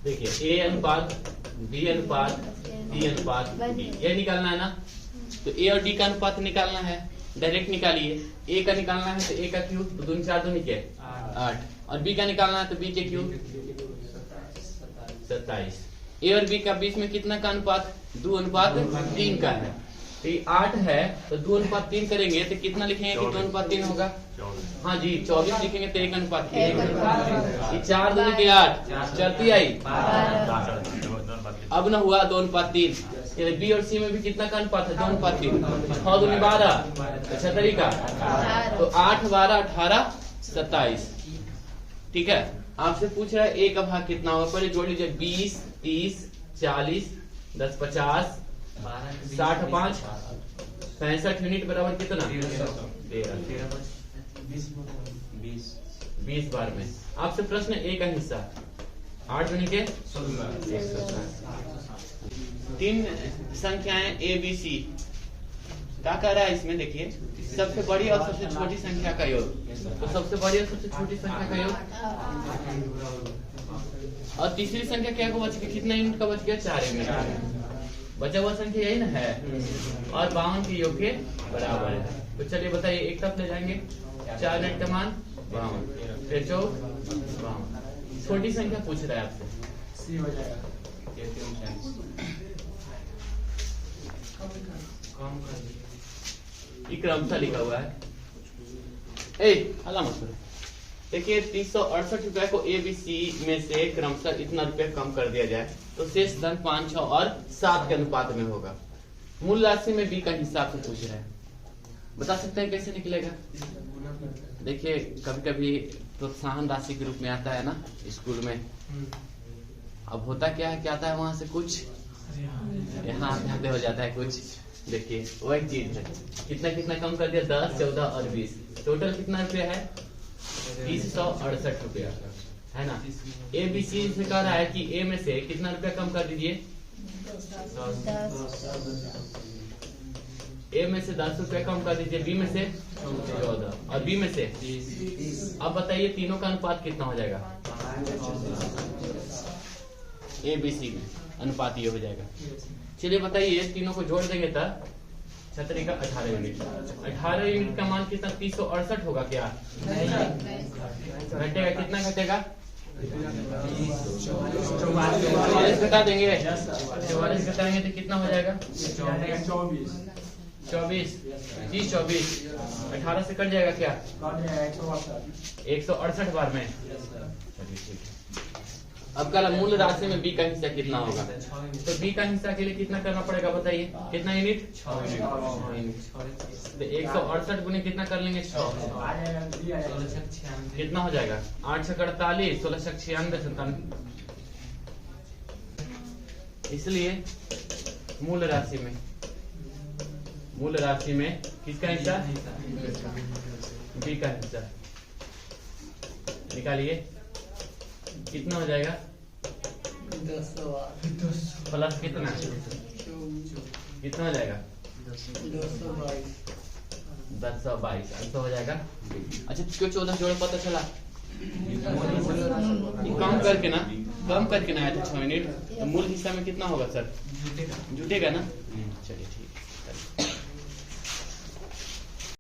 देखिए ए अनुपात बी अनुपात डी अनुपात डी, ये निकालना है ना। तो ए और डी का अनुपात निकालना है, डायरेक्ट निकालिए। ए का निकालना है तो ए का क्यूब, तो 2 4 2 क्या 8, और बी का निकालना है तो बी के क्यूब 27। ए और बी का बीच में कितना का अनुपात 2 अनुपात 3 का है। तो ये 8 है तो 2 अनुपात 3 करेंगे तो कितना लिखेंगे कि 2 अनुपात 3 होगा? हाँ जी 24 लिखेंगे तो 1 अनुपात 3। ये 4 2 के 8 चलती आई। अब ना हुआ 2 अनुपात 3। बी और सी में भी कितना का अनुपात है 2 अनुपात 3। 6 2 12 75 का, तो 8 12 18 27। ठीक है, आपसे पूछ रहा है ए का भाग कितना होगा, पहले जोड़ लीजिए 20 30 40 10 50 60 5 65 यूनिट बराबर कितना 20 बार में। आपसे प्रश्न ए का हिस्सा 8 गुने के 3 संख्याएं ए बी सी क्या कर रहा है इसमें, देखिए सबसे बड़ी और सबसे छोटी संख्या का योग, तो सबसे बड़ी और सबसे छोटी संख्या का योग, और तीसरी संख्या क्या को बच गया, कितना यूनिट का बच गया 4 यूनिट। बचा हुआ संख्या यही ना है, और 52 के योग के बराबर है। तो चलिए बताइए, एक तरफ ले जाएंगे 4 यूनिट का मान 52, फिर 52। छोटी संख्या पूछ रहा है आपसे, सी हो जाएगा। ये क्रमशः लिखा हुआ है। ए अला मत करो। देखिए 368 रुपए को ए बी सी में से क्रमशः इतना रुपया कम कर दिया जाए तो शेष धन 5 6 और 7 के अनुपात में होगा। मूल राशि में बी का हिसाब से पूछ रहा है, बता सकते हैं कैसे निकलेगा? देखिए कभी कभी प्रोत्साहन राशि के रूप में आता है ना स्कूल में। अब होता क्या है, क्या आता है वहां से कुछ यहाँ ध्यान हो जाता है कुछ। देखिए वही चीज है, कितना कितना कम कर दिया 10 14 और 20, टोटल कितना रुपया है 368 रुपया है ना। ए बी सी से कह रहा है कि ए में से कितना रुपया कम कर दीजिए, ए में से 10 रुपया कम कर दीजिए, बी में से 14 और बी में से 30। अब बताइए तीनों का अनुपात कितना हो जाएगा? ए बी सी में अनुपात ये हो जाएगा। चलिए बताइए तीनों को जोड़ देंगे तब 36 का 18 यूनिट। 18 यूनिट का मान कितना 368 होगा क्या? घटेगा, कितना घटेगा? 44 घटा देंगे, 44 घटाएंगे तो कितना हो जाएगा? 24 जी 24। 18 से कट जाएगा क्या? 168 बार में। अब कल मूल राशि में बी का हिस्सा कितना होगा, तो बी का हिस्सा के लिए कितना करना पड़ेगा बताइए, कितना यूनिट? 6 यूनिट। तो 168 गुने कितना कर लेंगे 6, कितना हो जाएगा 8 6 48 16 6 96 97। इसलिए मूल राशि में किसका हिस्सा? बी का हिस्सा निकालिए, कितना हो जाएगा? 10 प्लस कितना, कितना हो जाएगा? 1022 अंत हो जाएगा। अच्छा क्यों 14 जोड़ पता चला? कम करके ना आया था 6 यूनिट, तो मूल हिस्सा में कितना होगा सर? जुटेगा ना।